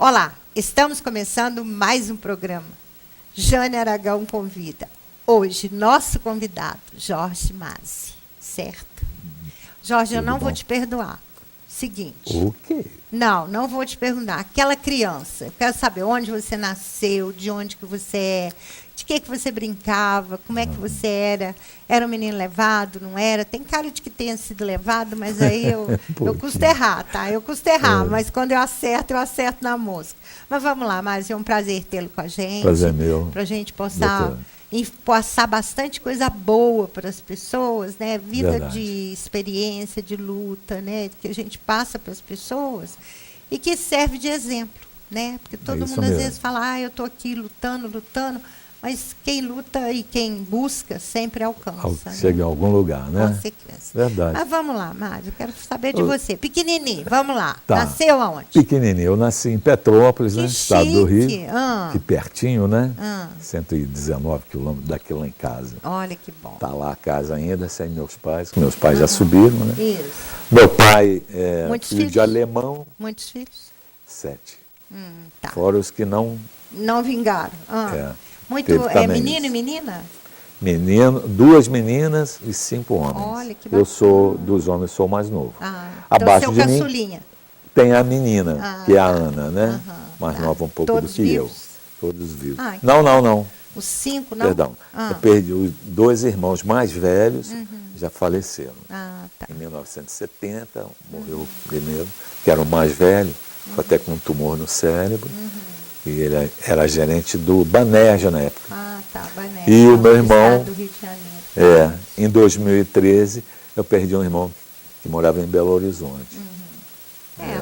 Olá, estamos começando mais um programa. Jane Aragão convida. Hoje, nosso convidado, Jorge Mazzi, certo? Jorge, eu não vou te perdoar. Seguinte. O quê? Não vou te perguntar. Aquela criança, eu quero saber onde você nasceu, de onde que você é, de que você brincava, como é que você era. Era um menino levado, não era? Tem cara de que tenha sido levado, mas aí eu custo errar, tá? Eu custo errar, mas quando eu acerto na música. Mas vamos lá, Mazzi, é um prazer tê-lo com a gente. Prazer meu. Para a gente passar bastante coisa boa para as pessoas, né? Vida Verdade. de experiência, de luta, né? Que a gente passa para as pessoas e que serve de exemplo, né? Porque todo mundo às vezes fala, eu estou aqui lutando, mas quem luta e quem busca sempre alcança. Chega em algum lugar, né? Consequência. Verdade. Mas vamos lá, Mário, eu quero saber de você. Pequenininho, vamos lá. Tá. Nasceu aonde? Pequenininho. Eu nasci em Petrópolis, né? Estado do Rio. Que pertinho, né? 119 quilômetros daqui lá em casa. Olha que bom. Tá lá a casa ainda, sem meus pais, que meus pais já subiram, né? Isso. Meu pai é Muitos filho filhos? de alemão. Muitos filhos? 7. Tá. Fora os que não... Não vingaram. Teve também menino isso. e menina? Menino, 2 meninas e 5 homens. Olha, que bacana. Eu sou, dos homens, sou o mais novo. Então Abaixo seu de mim caçulinha. tem a menina, que é a Ana, né? Mais nova um pouco Todos do que vivos? eu. Todos vivos. Que Não. Os 5, não? Perdão. Eu perdi os 2 irmãos mais velhos, já faleceram. Tá. Em 1970, morreu o primeiro, que era o mais velho, foi até com um tumor no cérebro. E ele era gerente do Banerja na época. Banerja. E o meu irmão, Do Rio de Janeiro. em 2013, eu perdi um irmão que morava em Belo Horizonte.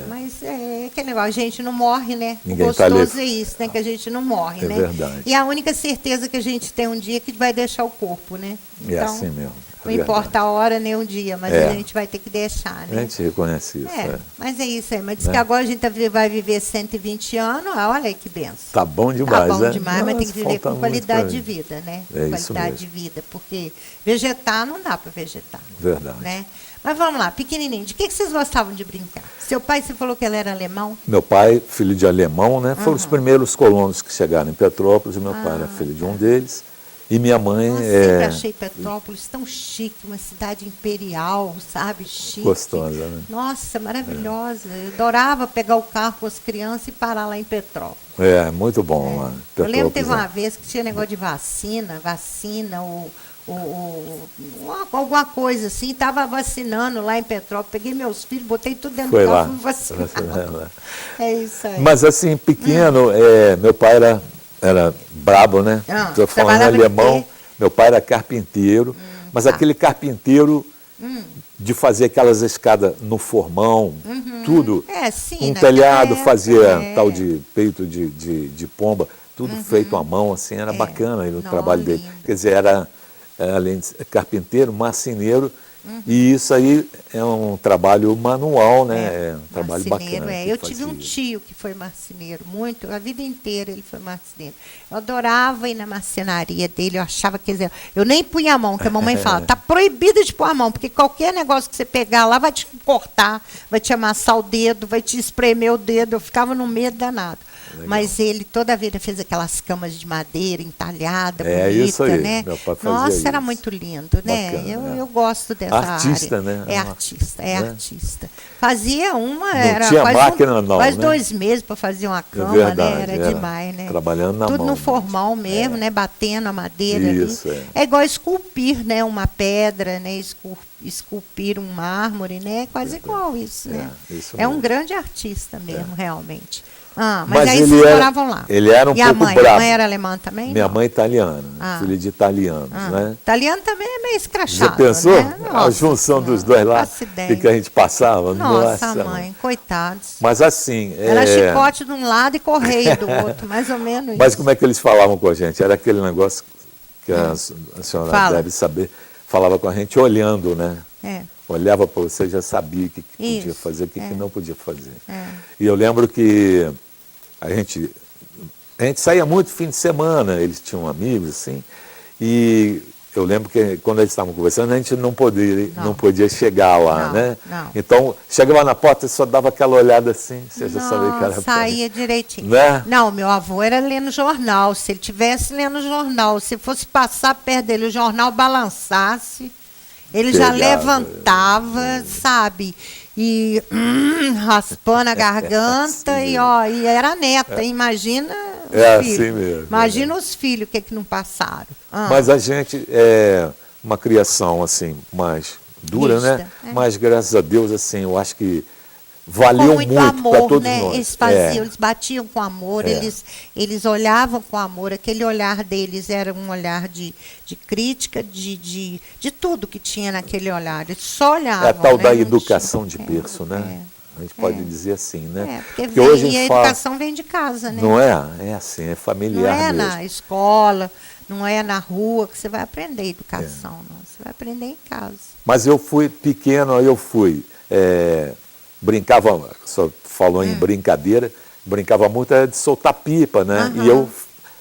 Mas é aquele negócio, a gente não morre, né? Ninguém o gostoso é isso, né? Que a gente não morre, né? É verdade. E a única certeza que a gente tem um dia é que vai deixar o corpo, né? É assim mesmo. Não importa a hora nem o dia, mas a gente vai ter que deixar, né? A gente reconhece isso. Mas é isso aí. Mas diz que agora a gente vai viver 120 anos, olha aí que benção. Tá bom demais, Tá bom demais, mas tem que viver com muito qualidade de vida, né? Isso Qualidade mesmo. de vida, porque vegetar não dá para vegetar. Verdade. Né? Mas vamos lá, pequenininho, de que vocês gostavam de brincar? Seu pai, você falou que ele era alemão? Meu pai, filho de alemão, né? Foram os primeiros colonos que chegaram em Petrópolis, meu pai era filho de um deles. E minha mãe Eu sempre achei Petrópolis tão chique, uma cidade imperial, sabe? Chique. Gostosa, né? Nossa, maravilhosa. Eu adorava pegar o carro com as crianças e parar lá em Petrópolis. Muito bom lá. Eu lembro que teve uma vez que tinha negócio de vacina, alguma coisa assim, estava vacinando lá em Petrópolis. Peguei meus filhos, botei tudo dentro do carro e fui vacinar. É isso aí. Mas assim, pequeno, meu pai era brabo, né? Estou falando alemão. Meu pai era carpinteiro, mas aquele carpinteiro de fazer aquelas escadas no formão, tudo. Sim, telhado, fazia tal de peito de pomba, tudo feito à mão, assim, era bacana o trabalho dele. Quer dizer, era, além de carpinteiro, marceneiro. E isso aí é um trabalho manual, né? É um trabalho bacana. Eu tive um tio que foi marceneiro, a vida inteira ele foi marceneiro. Eu adorava ir na marcenaria dele, eu achava que eu nem punha a mão, que a mamãe fala, tá proibido de pôr a mão, porque qualquer negócio que você pegar lá vai te cortar, vai te amassar o dedo, vai te espremer o dedo, eu ficava no medo danado. Legal. Mas ele toda a vida fez aquelas camas de madeira entalhada, bonita, isso aí. né? Meu pai fazia Nossa, isso. era muito lindo, né? Bacana, eu gosto dessa artista, área. né? Artista. Fazia uma, não era tinha quase, máquina, não, quase né? 2 meses para fazer uma cama, verdade, né? Era demais, né? Trabalhando na Tudo mão. no formal mesmo, né? Batendo a madeira isso, ali. É igual esculpir, né? Uma pedra, né? Esculpir um mármore, né? Quase igual isso, né? Isso é um mesmo. grande artista mesmo, realmente. Mas aí vocês moravam lá. Ele era um pouco bravo. bravo. A mãe era alemã também? Minha mãe italiana, filha de italianos, né? Italiano também é meio escrachado, Já pensou? né? A junção dos dois lá, que a gente passava. Nossa, mãe, coitados. Mas assim... Era chicote de um lado e correio do outro, mais ou menos Mas isso. como é que eles falavam com a gente? Era aquele negócio que a senhora deve saber. Falava com a gente olhando, né? Olhava para você, já sabia o que podia fazer, o que não podia fazer. E eu lembro que a gente saía muito fim de semana, eles tinham amigos, assim, e eu lembro que quando eles estavam conversando, a gente não podia chegar lá, né? Não. Então, chegava na porta e só dava aquela olhada assim, você já sabia que era saía direitinho. Né? Não, meu avô era lendo jornal. Se ele tivesse lendo jornal, se fosse passar perto dele, o jornal balançasse, ele já levantava, sabe? E raspando a garganta, assim e era neta. Imagina os filhos. Assim mesmo. Imagina os filhos, o que não passaram. Mas a gente é uma criação assim mais dura, Lista, né? Mas graças a Deus, assim, eu acho que valeu muito para todos nós. Eles faziam, eles batiam com amor, eles olhavam com amor. Aquele olhar deles era um olhar de crítica, de tudo que tinha naquele olhar. Eles só olhavam. É a tal da educação de berço, né? A gente pode dizer assim, né? Porque hoje a educação vem de casa, né? Não é? É assim, é familiar mesmo. Não é na escola, não é na rua que você vai aprender educação, não. Você vai aprender em casa. Mas eu fui pequeno, brincava, só falou em brincadeira, brincava muito de soltar pipa, né? E eu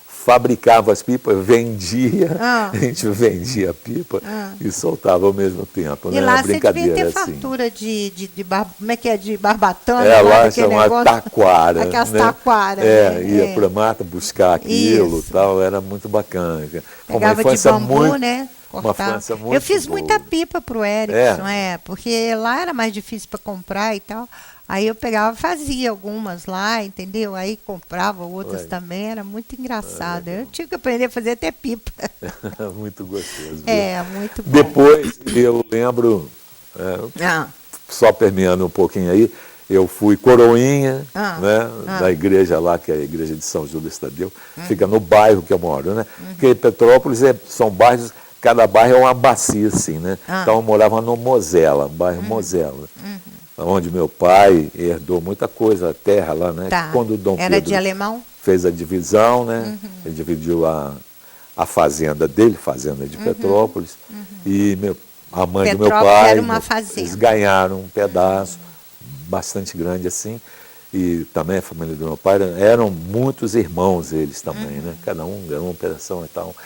fabricava as pipas, vendia, a gente vendia a pipa e soltava ao mesmo tempo. E né? lá você devia ter fartura de como é que é, de barbatana? Lá chamava taquara. Aquelas né? taquaras. Ia para a mata buscar aquilo e tal, era muito bacana. Pegava de bambu, né? Uma infância muito eu fiz boa. muita pipa pro Erickson, porque lá era mais difícil para comprar e tal. Aí eu pegava, fazia algumas lá, entendeu? Aí comprava outras também, era muito engraçado. Eu tive que aprender a fazer até pipa. Muito gostoso. Muito bom. Depois, eu lembro, só permeando um pouquinho aí, eu fui coroinha da igreja lá, que é a igreja de São Judas Tadeu, fica no bairro que eu moro, né? Porque Petrópolis são bairros, cada bairro é uma bacia, assim, né? Então eu morava no Mosela, bairro Mosela. Onde meu pai herdou muita coisa, a terra lá, né? Quando o Dom Pedro de alemão? Fez a divisão, né? Ele dividiu a fazenda dele, fazenda de Petrópolis, e a mãe do meu pai, era uma fazenda. Eles ganharam um pedaço bastante grande assim, e também a família do meu pai, eram muitos irmãos eles também, né? Cada um ganhou uma operação e tal.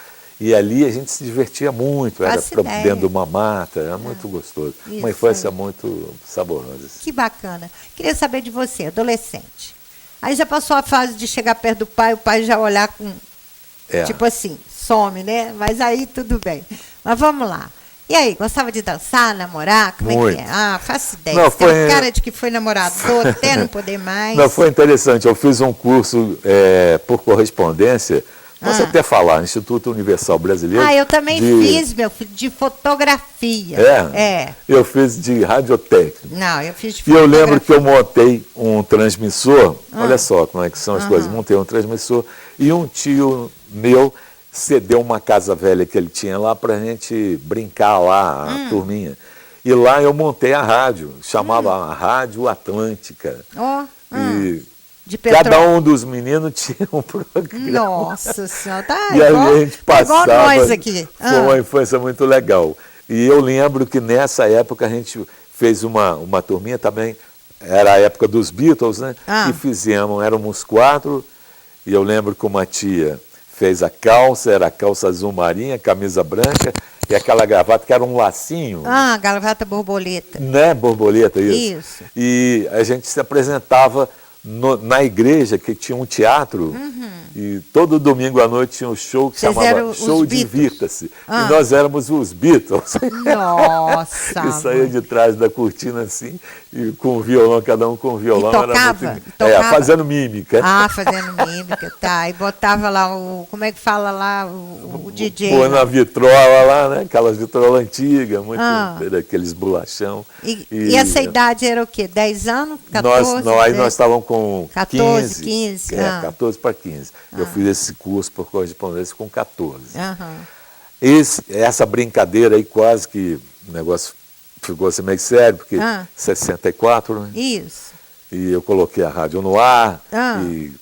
E ali a gente se divertia muito, era dentro de uma mata, era muito gostoso. Uma infância muito saborosa. Que bacana. Queria saber de você, adolescente. Aí já passou a fase de chegar perto do pai, o pai já olhar com, tipo assim, some, né? Mas aí tudo bem. Mas vamos lá. E aí, gostava de dançar, namorar? Como é que é? Faço ideia. Não, você tem cara de que foi namorador até não poder mais. Não, foi interessante. Eu fiz um curso por correspondência. Posso até falar, Instituto Universal Brasileiro. Eu também fiz, meu filho, de fotografia. Eu fiz de radiotécnico. Não, eu fiz de fotografia. E eu lembro que eu montei um transmissor, olha só como é que são as coisas, montei um transmissor e um tio meu cedeu uma casa velha que ele tinha lá para a gente brincar lá, a turminha. E lá eu montei a rádio, chamava a Rádio Atlântica. Cada um dos meninos tinha um programa. Nossa Senhora, e aí a gente passava. Igual nós aqui. Foi uma infância muito legal. E eu lembro que nessa época a gente fez uma turminha também, era a época dos Beatles, né? E éramos 4, e eu lembro que uma tia fez a calça, era a calça azul marinha, camisa branca, e aquela gravata que era um lacinho. Gravata borboleta. Né, borboleta, isso. E a gente se apresentava na igreja, que tinha um teatro, e todo domingo à noite tinha um show que chamava Show Divirta-se. E nós éramos os Beatles. Nossa! E saía de trás da cortina assim, e com o violão, cada um com o violão. E tocava? Era muito... fazendo mímica. Fazendo mímica, tá. E botava lá como é que fala lá, o DJ? Pô, na vitrola lá, né? Aquelas vitrolas antigas, muito aqueles bolachão. E essa idade era o quê? 10 anos? 14? Aí nós estávamos com 14, 15. 14 para 15. Eu fiz esse curso por correspondência com 14. Essa brincadeira aí quase que o negócio ficou assim meio sério, porque 64, né? Isso. E eu coloquei a rádio no ar, e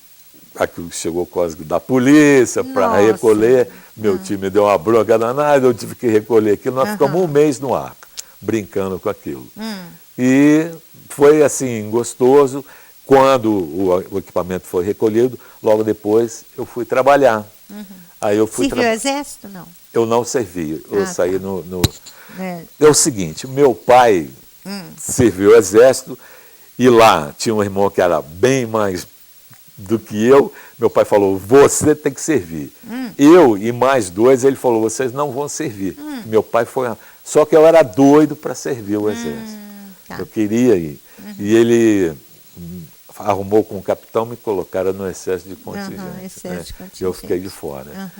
aquilo chegou quase da polícia para recolher. Meu time deu uma bronca danada, eu tive que recolher aquilo. Nós ficamos um mês no ar, brincando com aquilo. E foi assim, gostoso. Quando o equipamento foi recolhido, logo depois eu fui trabalhar. Aí eu fui Serviu o exército, não? Eu não servi, eu saí tá. É o seguinte, meu pai serviu o exército e lá tinha um irmão que era bem mais do que eu. Meu pai falou, você tem que servir. Eu e mais 2, ele falou, vocês não vão servir. Meu pai foi... Só que eu era doido para servir o exército. Tá. Eu queria ir. E ele arrumou com o capitão, me colocaram no excesso de contingente. Excesso de contingente. Eu fiquei de fora.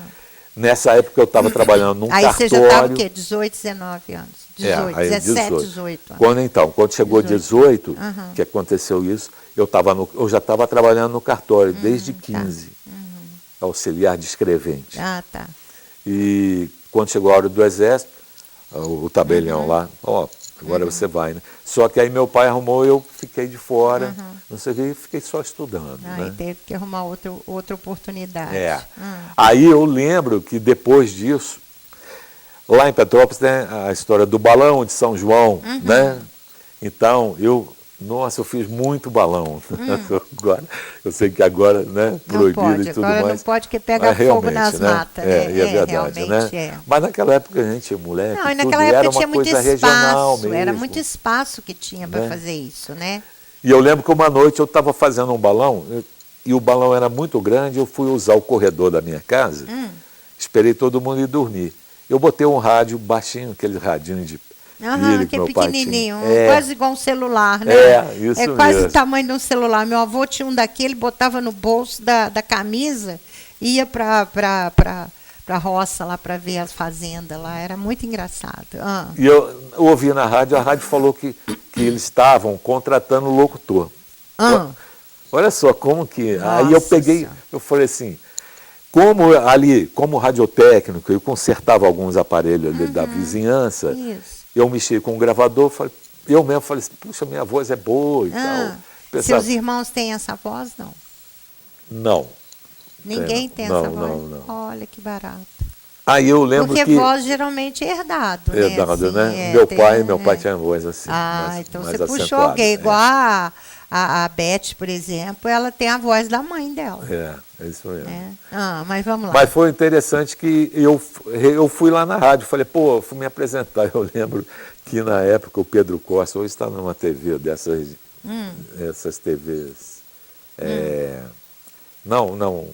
Nessa época eu estava trabalhando num aí cartório. Aí você já estava o quê? 18, 19 anos? 18, 17, 18 anos. Quando chegou 18, que aconteceu isso, eu já estava trabalhando no cartório desde 15, auxiliar de escrevente. Ah, tá. E quando chegou a hora do exército, o tabelião lá, agora você vai, né? Só que aí meu pai arrumou, eu fiquei de fora, não sei o que, fiquei só estudando. Aí né? teve que arrumar outra oportunidade. Aí eu lembro que depois disso, lá em Petrópolis tem a história do balão de São João, né? Então, eu fiz muito balão. Agora, eu sei que agora, né, proibido e tudo mais. Agora não pode, que pega fogo nas matas. É verdade, né? Mas naquela época a gente, moleque, não, e naquela época tinha muito espaço, era muito espaço que tinha para fazer isso, né? E eu lembro que uma noite eu estava fazendo um balão, e o balão era muito grande, eu fui usar o corredor da minha casa, esperei todo mundo ir dormir. Eu botei um rádio baixinho, aquele radinho de que é pequenininho, quase igual um celular, né? Isso é quase mesmo. o tamanho de um celular. Meu avô tinha um daquele, botava no bolso da camisa, ia para a roça lá para ver as fazendas lá. Era muito engraçado. E eu ouvi na rádio, a rádio falou que eles estavam contratando locutor. Olha só como que... Nossa aí eu peguei, Senhora. Eu falei assim, como radiotécnico, eu consertava alguns aparelhos ali da vizinhança, eu mexi com o gravador, eu mesmo falei assim, puxa, minha voz é boa e tal. Pensava, seus irmãos têm essa voz, não? Não. Ninguém tem essa voz? Não. Olha que barato. Aí eu lembro porque que... voz geralmente é herdado, né? Herdado, assim, né? Meu pai tinha voz assim, então mais você puxou alguém, igual a Beth, por exemplo, ela tem a voz da mãe dela. É isso mesmo. Mas vamos lá. Mas foi interessante que eu fui lá na rádio, falei, fui me apresentar. Eu lembro que na época o Pedro Costa, hoje está numa TV dessas, essas TVs, não...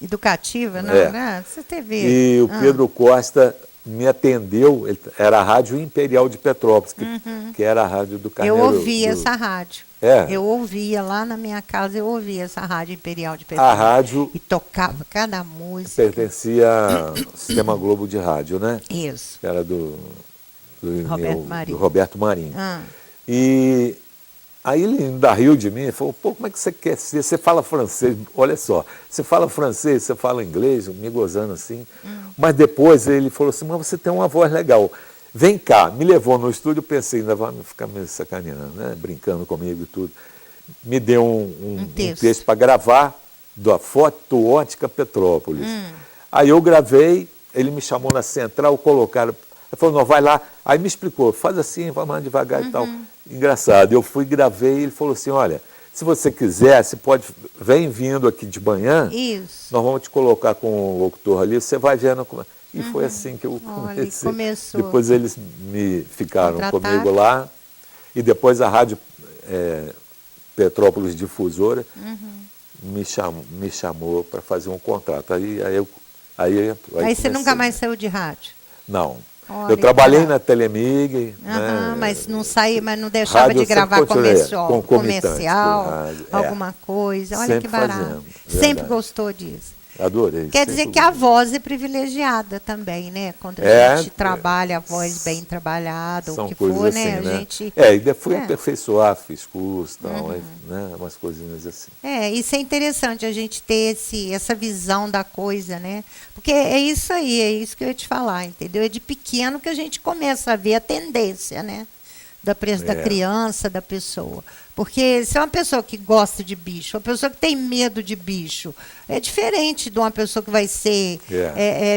Educativa, não, né? Essa TV. E o Pedro Costa me atendeu, era a Rádio Imperial de Petrópolis, que era a rádio do Carneiro. Eu ouvia essa rádio. Eu ouvia lá na minha casa, eu ouvia essa Rádio Imperial de Petrópolis. A rádio... E tocava cada música. Pertencia ao Sistema Globo de Rádio, né? Isso. Que era do Roberto Marinho. E aí ele ainda riu de mim e falou, como é que você quer ser? Você fala francês, olha só, você fala francês, você fala inglês, me gozando assim. Mas depois ele falou assim, mas você tem uma voz legal. Vem cá, me levou no estúdio, pensei, ainda vai ficar me sacaneando, né? Brincando comigo e tudo. Me deu um texto para gravar da Foto Ótica Petrópolis. Aí eu gravei, ele me chamou na central, colocaram, ele falou, não, vai lá. Aí me explicou, faz assim, vai mais devagar e tal. Engraçado, eu fui, gravei, e ele falou assim, olha, se você quiser, você pode, vem vindo aqui de manhã, nós vamos te colocar com o locutor ali, você vai vendo como... E foi assim que eu comecei. Começou. Depois eles me ficaram comigo lá. E depois a Rádio Petrópolis Difusora me chamou para fazer um contrato. Aí você nunca mais saiu de rádio? Não. Eu trabalhei na Telemig. Mas não saía, mas não deixava rádio de gravar comercial, rádio, alguma coisa. Olha que barato. Sempre gostou disso. Adorei. Quer dizer que a voz é privilegiada também, né? Quando a gente trabalha a voz bem trabalhada, ou o que for, assim, né? A gente... e fui aperfeiçoar, fiz curso, tal, né? Umas coisinhas assim. Isso é interessante, a gente ter essa visão da coisa, né? Porque é isso aí, é isso que eu ia te falar, entendeu? É de pequeno que a gente começa a ver a tendência, né? Da criança, da pessoa. Porque se é uma pessoa que gosta de bicho, uma pessoa que tem medo de bicho, é diferente de uma pessoa que vai ser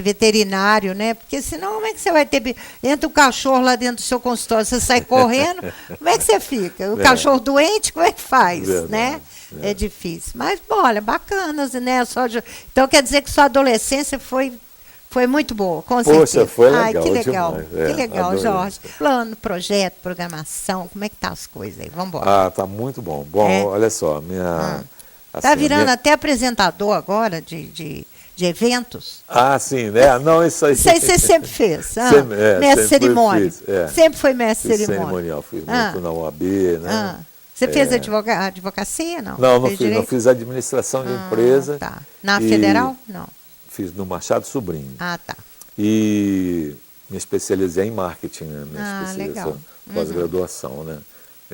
veterinário, né? Porque senão, como é que você vai ter... Entra o cachorro lá dentro do seu consultório, você sai correndo, como é que você fica? O cachorro doente, como é que faz, né? É difícil. Mas, olha, bacanas, né? Então, quer dizer que sua adolescência foi muito boa, com certeza. Poxa, foi legal. Ai, que legal. Demais. Que legal, adorei. Jorge. Plano, projeto, programação, como é que tá as coisas aí? Vamos embora. Tá muito bom. Bom, olha só, minha... Tá virando até apresentador agora de eventos? Sim, né? Não, isso aí... Isso aí você sempre fez. Mestre cerimônia. Sempre foi mestre cerimônial. Fiz muito na UAB, né? Você fez advocacia, não? Não fiz administração de empresa. Tá. Na Federal? Não. Fiz no Machado Sobrinho. Tá. E me especializei em marketing, né? Minha especialização, pós-graduação, né?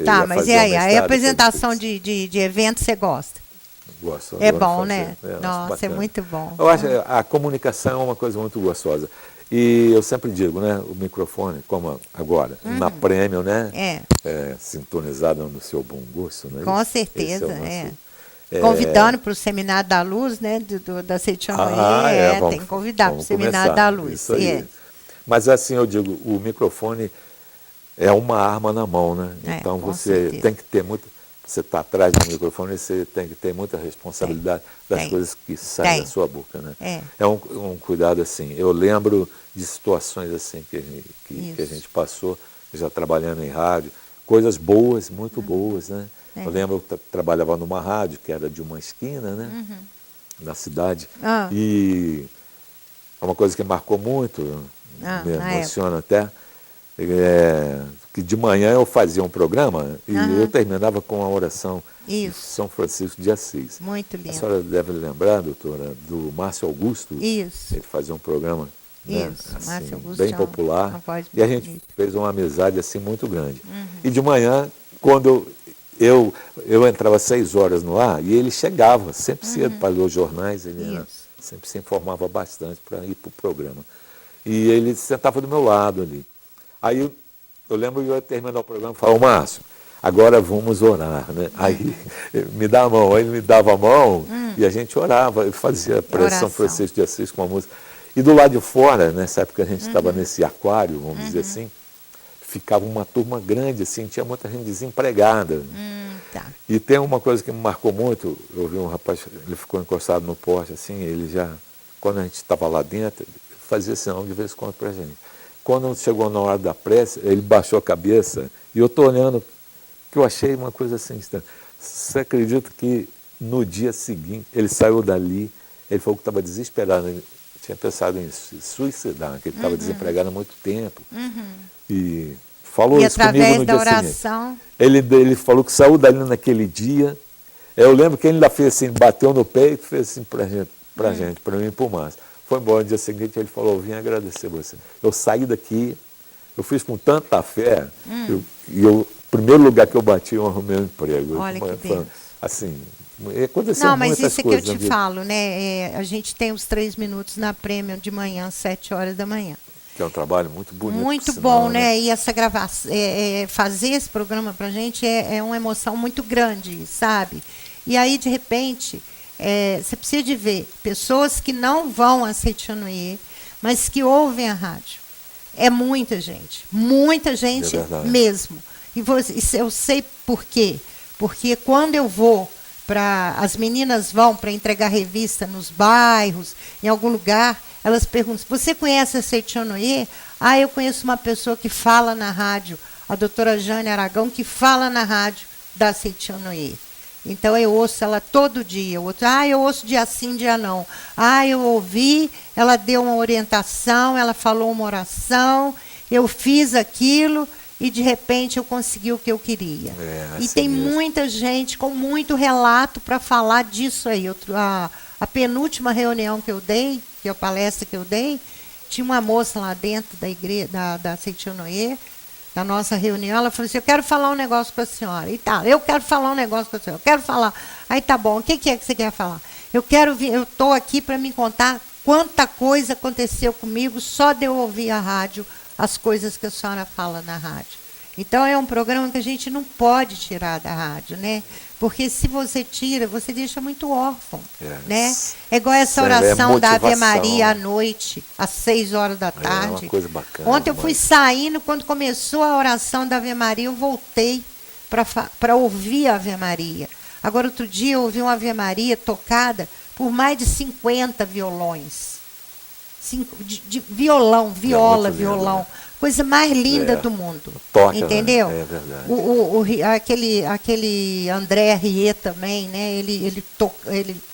Tá, mas e aí? A apresentação de eventos você gosta? Gosto. É bom, fazer. né? Nossa, é muito bom. Eu acho que a comunicação é uma coisa muito gostosa. E eu sempre digo, né? O microfone, como agora, na Prêmio, né? Sintonizado no seu bom gosto, né? Com certeza, convidando para o Seminário da Luz, né? Da Seitianoye, tem que convidar para o Seminário da Luz. Isso aí. Mas assim, eu digo, o microfone é uma arma na mão, né? Então você tem que ter muito... Você está atrás do microfone, você tem que ter muita responsabilidade das coisas que saem da sua boca, né? É um cuidado assim. Eu lembro de situações assim que a gente passou, já trabalhando em rádio, coisas boas, muito boas, né? Eu lembro que eu trabalhava numa rádio que era de uma esquina, né? Na cidade. E é uma coisa que marcou muito, me emociona até. Que de manhã eu fazia um programa e eu terminava com a oração de São Francisco de Assis. Muito lindo. A senhora deve lembrar, doutora, do Márcio Augusto. Isso. Ele fazia um programa Márcio Augusto bem popular. E a gente fez uma amizade assim muito grande. E de manhã, quando eu entrava às 6 horas no ar, e ele chegava sempre cedo para ler os jornais, ele sempre se informava bastante para ir para o programa. E ele sentava do meu lado ali. Aí eu lembro que eu ia terminar o programa e falava, Márcio, agora vamos orar, né? Aí me dá a mão, aí ele me dava a mão e a gente orava, eu fazia para São Francisco de Assis com a música. E do lado de fora, nessa época a gente estava nesse aquário, vamos dizer assim, ficava uma turma grande, assim, tinha muita gente desempregada. E tem uma coisa que me marcou muito, eu vi um rapaz, ele ficou encostado no poste, assim, ele já, quando a gente estava lá dentro, fazia sinal de vez em quando para a gente. Quando chegou na hora da prece, ele baixou a cabeça e eu estou olhando, que eu achei uma coisa assim estranha. Você acredita que no dia seguinte, ele saiu dali, ele falou que estava desesperado, ele tinha pensado em se suicidar, que ele estava desempregado há muito tempo. E falou isso comigo no dia seguinte. Ele falou que saiu dali naquele dia. Eu lembro que ele ainda fez assim, bateu no peito, fez assim para mim e para o Márcio. Foi embora no dia seguinte, ele falou, eu vim agradecer você. Eu saí daqui, eu fiz com tanta fé, o primeiro lugar que eu bati, eu arrumei um emprego. Olha que bem. Assim, aconteceu muitas coisas. Não, mas isso é que eu te falo, né? A gente tem os 3 minutos na Prêmio de manhã, 7 horas da manhã. Que é um trabalho muito bonito. Muito bom, né? E essa gravação, fazer esse programa pra gente é uma emoção muito grande, sabe? E aí, de repente... você precisa de ver pessoas que não vão a Seitianoye, mas que ouvem a rádio. É muita gente mesmo. E eu sei por quê. Porque quando eu vou as meninas vão para entregar revista nos bairros, em algum lugar, elas perguntam, você conhece a Seitianoye? Eu conheço uma pessoa que fala na rádio, a doutora Jane Aragão, que fala na rádio da Seitianoye. Então, eu ouço ela todo dia. Eu ouço dia sim, dia não. Eu ouvi, ela deu uma orientação, ela falou uma oração, eu fiz aquilo e, de repente, eu consegui o que eu queria. Assim e tem muita gente com muito relato para falar disso aí. A penúltima reunião que eu dei, a palestra que eu dei, tinha uma moça lá dentro da igreja, da Seitianoye, da nossa reunião, ela falou assim, eu quero falar um negócio com a senhora. E tá, eu quero falar um negócio com a senhora, eu quero falar. Aí tá bom, o que é que você quer falar? Eu estou aqui para me contar quanta coisa aconteceu comigo só de eu ouvir a rádio, as coisas que a senhora fala na rádio. Então, é um programa que a gente não pode tirar da rádio, né? Porque se você tira, você deixa muito órfão, né? É igual essa oração da Ave Maria à noite, às 6 horas da tarde. É uma coisa bacana. Ontem eu fui saindo, quando começou a oração da Ave Maria, eu voltei para ouvir a Ave Maria. Agora, outro dia, eu ouvi uma Ave Maria tocada por mais de 50 violões. De violão, viola, violão. Né? Coisa mais linda do mundo. Toca, entendeu? Né? É verdade. Aquele André Rieu também, né? Ele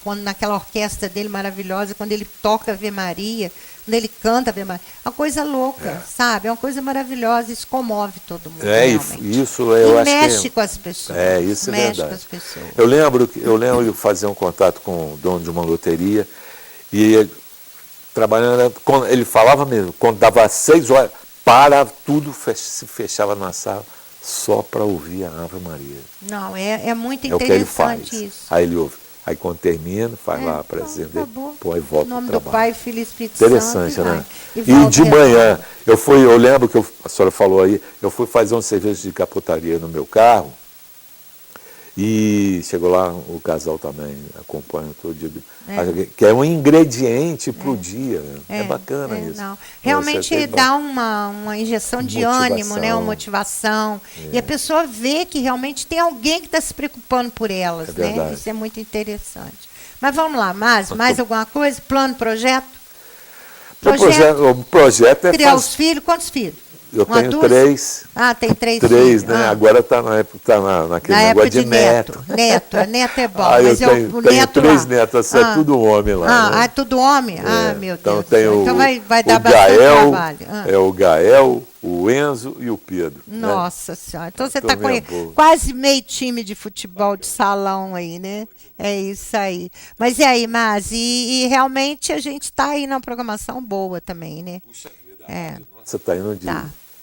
quando naquela orquestra dele maravilhosa, quando ele toca Ave Maria, quando ele canta Ave Maria, é uma coisa louca, sabe? É uma coisa maravilhosa, isso comove todo mundo. Isso eu acho mexe com as pessoas. Isso é mexe verdade. Com as pessoas. Eu lembro de fazer um contato com o dono de uma loteria e trabalhando, ele falava mesmo, quando dava 6 horas, tudo se fechava na sala só para ouvir a Ave Maria. Não, é muito interessante o que ele faz. Isso. Aí ele ouve. Aí quando termina, faz lá a presença dele, aí volta o nome pro do trabalho. Pai, Filho e Espírito Interessante, Santo. né? E de manhã, eu lembro que a senhora falou aí, eu fui fazer um serviço de capotaria no meu carro, e chegou lá, o casal também acompanha todo dia. Que é um ingrediente para o dia. É bacana isso. Não. Realmente dá uma injeção de ânimo, né? Uma motivação. E a pessoa vê que realmente tem alguém que está se preocupando por elas. Né? Isso é muito interessante. Mas vamos lá, mais alguma coisa? Plano, projeto? O projeto é criar os filhos. Quantos filhos? Eu tenho 3. Tem 3 filhos. 3, né? Agora está naquele negócio de neto. Neto é bom. Mas eu tenho 3 netos, é tudo homem lá. Né? É tudo homem? Meu Deus. Então vai dar bastante trabalho. É o Gael, o Enzo e o Pedro. Nossa Senhora. Então você está com quase meio time de futebol de salão aí, né? É isso aí. Mas e aí, Márcia? E realmente a gente está aí na programação boa também, né? Puxa vida. Você está indo de...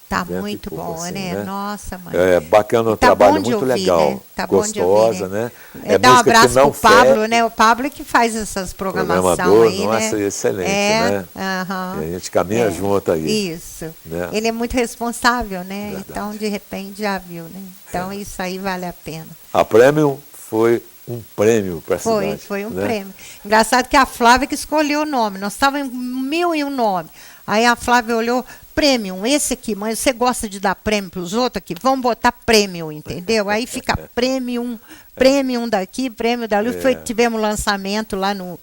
Tá muito bom, assim, né? Nossa, mãe. É bacana, um trabalho muito ouvir, legal, né? Tá gostosa, né? Dá um abraço pro Pablo, né? O Pablo é que faz essas programações aí, nossa, né? Excelente, né? E a gente caminha junto aí. Isso. Né? Ele é muito responsável, né? Verdade. Então, de repente, já viu, né? Então, isso aí vale a pena. A Premium foi um prêmio para a cidade. Foi um prêmio. Engraçado que a Flávia que escolheu o nome. Nós estávamos em 1001 nomes. Aí a Flávia olhou, Premium, esse aqui, mas você gosta de dar prêmio para os outros aqui? Vamos botar Premium, entendeu? Aí fica Premium daqui, prêmio dali. Tivemos lançamento lá no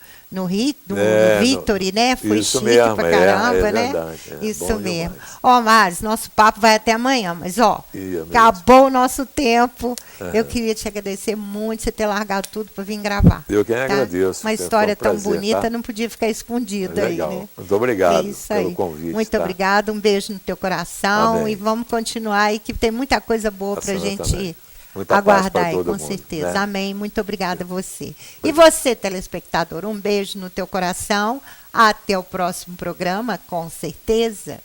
Victory, né? Foi chique mesmo, pra caramba, né? Verdade, isso mesmo. Márcia, nosso papo vai até amanhã, mas acabou o nosso tempo. Eu queria te agradecer muito você ter largado tudo para vir gravar. Eu que agradeço. Uma história tão bonita, não podia ficar escondida aí, né? Muito obrigado pelo convite. Muito obrigada, um beijo no teu coração. Amém. E vamos continuar aí, que tem muita coisa boa para a gente aguardar aí, com certeza. Né? Amém. Muito obrigada a você. E você, telespectador, um beijo no teu coração. Até o próximo programa, com certeza.